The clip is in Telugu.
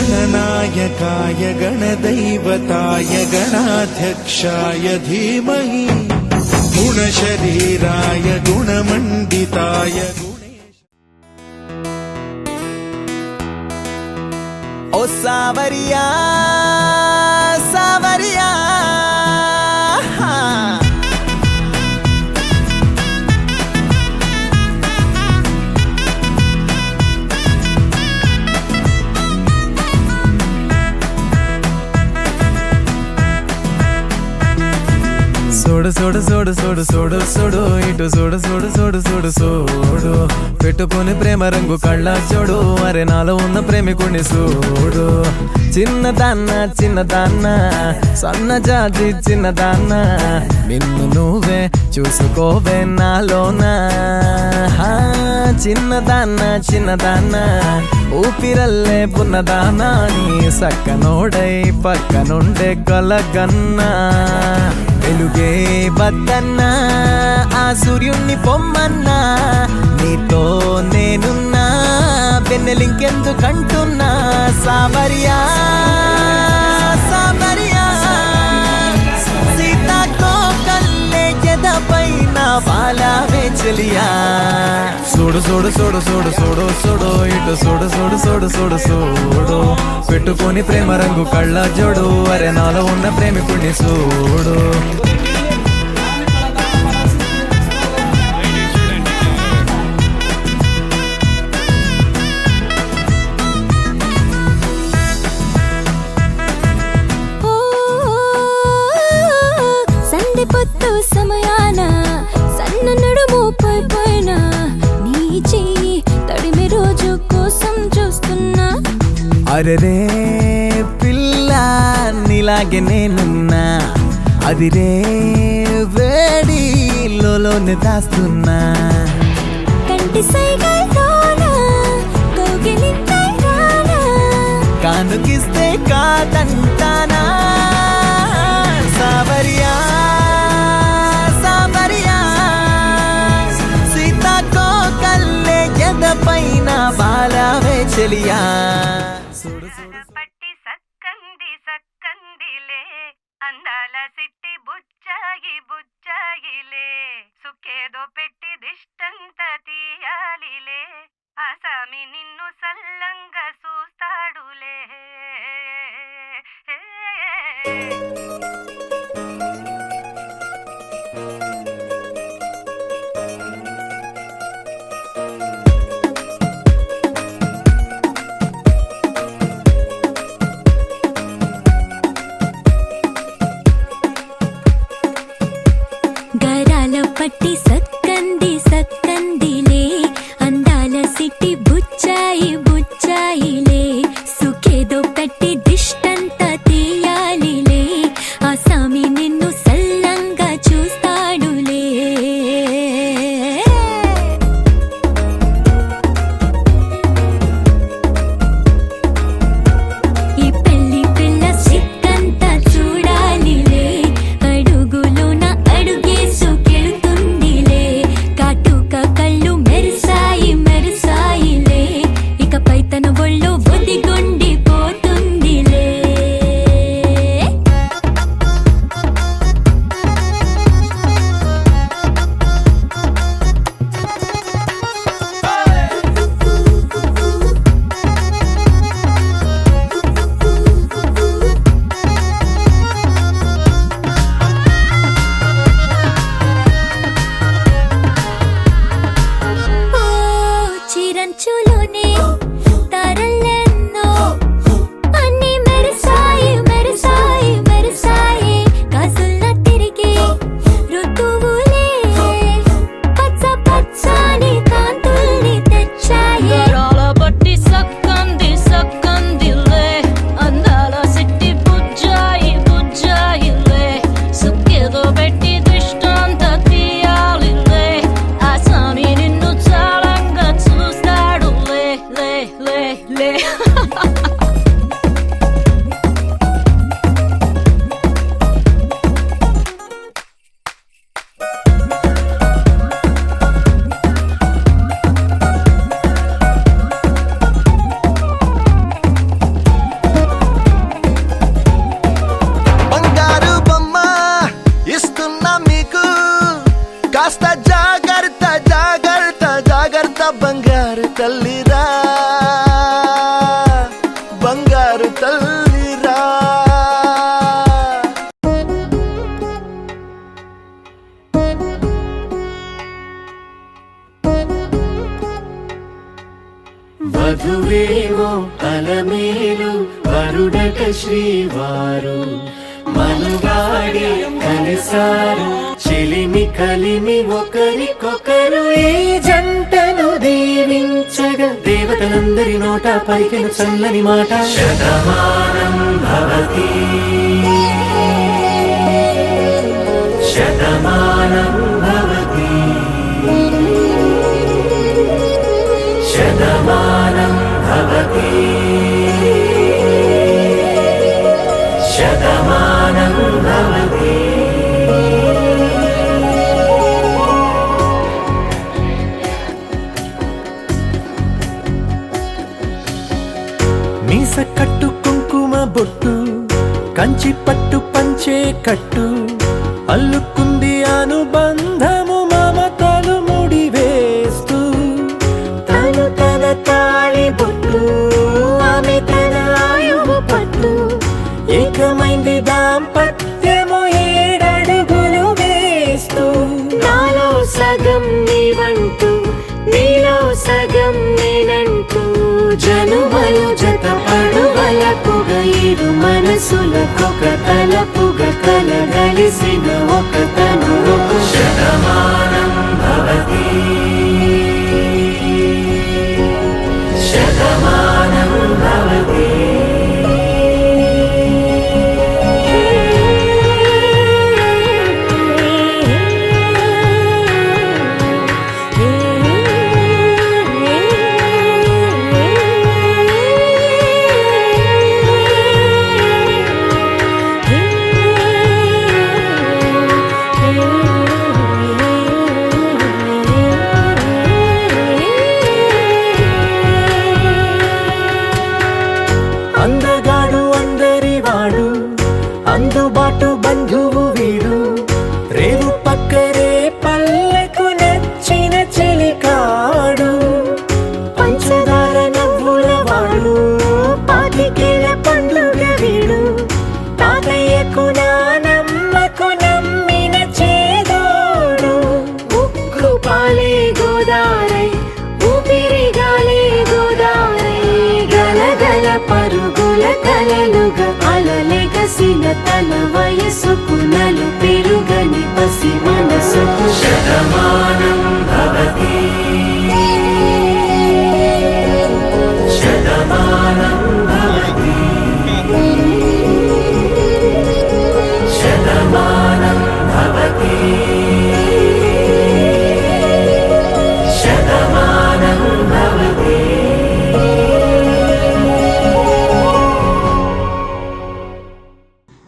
गणनायकाय गणदैवताय गणाध्यक्षाय धीमहि गुणशरीराय गुणमण्डिताय ओ सावरिया सावरिया సోడు సోడు సోడు సోడు సోడు సోడు ఇటు సోడు సోడు సోడు సోడు సోడు పెట్టుకుని ప్రేమ రంగు కళ్ళ చూడు అరే నాలో ఉన్న ప్రేమికుని చూడు చిన్నదాన్న సన్న జాతి చిన్నదాన్న నిన్ను నువ్వే చూసుకోవే నాలోనా చిన్నదాన్న ఊపిరల్లే పున్నదానా నీ సక్కనోడై పక్కనుండే కలగన్నా వెలుగే వద్దన్నా ఆ సూర్యుణ్ణి పొమ్మన్నా నీతో నేనున్నా వెన్నెలింకెందుకంటున్నా సావరియా సావరియా సీతాకోకల్లే ఎదపైన వాలావే చెలియా సోడు సోడు సోడు సోడు సోడు సోడు ఇటు సోడు సోడు సోడు సోడు సోడు పెట్టుకొని ప్రేమ రంగు కళ్ళ జోడు అరే నాలో ఉన్న ప్రేమికుడిని చూడు పొత్తు సమయాన సన్న నడుము పైన నీ చెయ్యి తడిమి రోజు కోసం చూస్తున్నా అరే పిల్ల నీలాగే నేనున్నా అది రే వేడి లోనే దాస్తున్నా కంటి సైగల్తోనా కౌగిలింతై రానా కానుకిస్తే కాదంటానా సావరియా పైన బాలావే చెలియా పట్టి సక్కంది సక్కందిలే అందాల సిట్టి బుచ్చాగిలే సుఖేదో పెట్టి దిష్టంత తీయాలిలే ఆసామి నిన్ను సల్లంగా చూస్తాడులే పట్టి సక్కందిలే అందాల సిట్టి బుచ్చాయిలే అలమేలు వరుడట శ్రీవారు మనువాడి కలిసారు చెలిమి కలిమి ఒకరికొకరు ఈ జంటను దీవించగా దేవతలందరి నోట పలికిన చల్లని మాట శతమానం భవతి శతమానం భవతి శతమానం భవతి శతమానం భవతి. మీస కట్టు కుంకుమ బొట్టు కంచి పట్టు పంచే కట్టు అల్లుకుంది అనుబంధము మమతలు ముడి వేస్తూ తను తన తాళి బొట్టు ఆమె తన ఆయువు పట్టు ఏకమైంది దాంపత్యము 7 అడుగులు వేస్తూ నాలో సగం నీవంటూ నీలో సగం నేనంటూ జనుమలు జత పడువలపుగా ఇరు మనసులకొక తలపుగా కలగలిసిన ఒక తను శతమానం భవతి శతమానం భవతి. అందగాడు అందరి వాడు అందుబాటు బంధువు వీడు రేవు పక్కరే పల్లెకు నచ్చిన చెలికాడు పంచదార నవ్వుల వాడు పాతికేల పండుగ వీడు తాతయ్యకు నానమ్మకు నమ్మిన చేదోడు ఉక్కు పాలే గోదారై ఊపిరి గాలే గోదారై గలగల పరుగుల కలలుగా అలలెగసిన తన వయసుకు నలు పెరుగని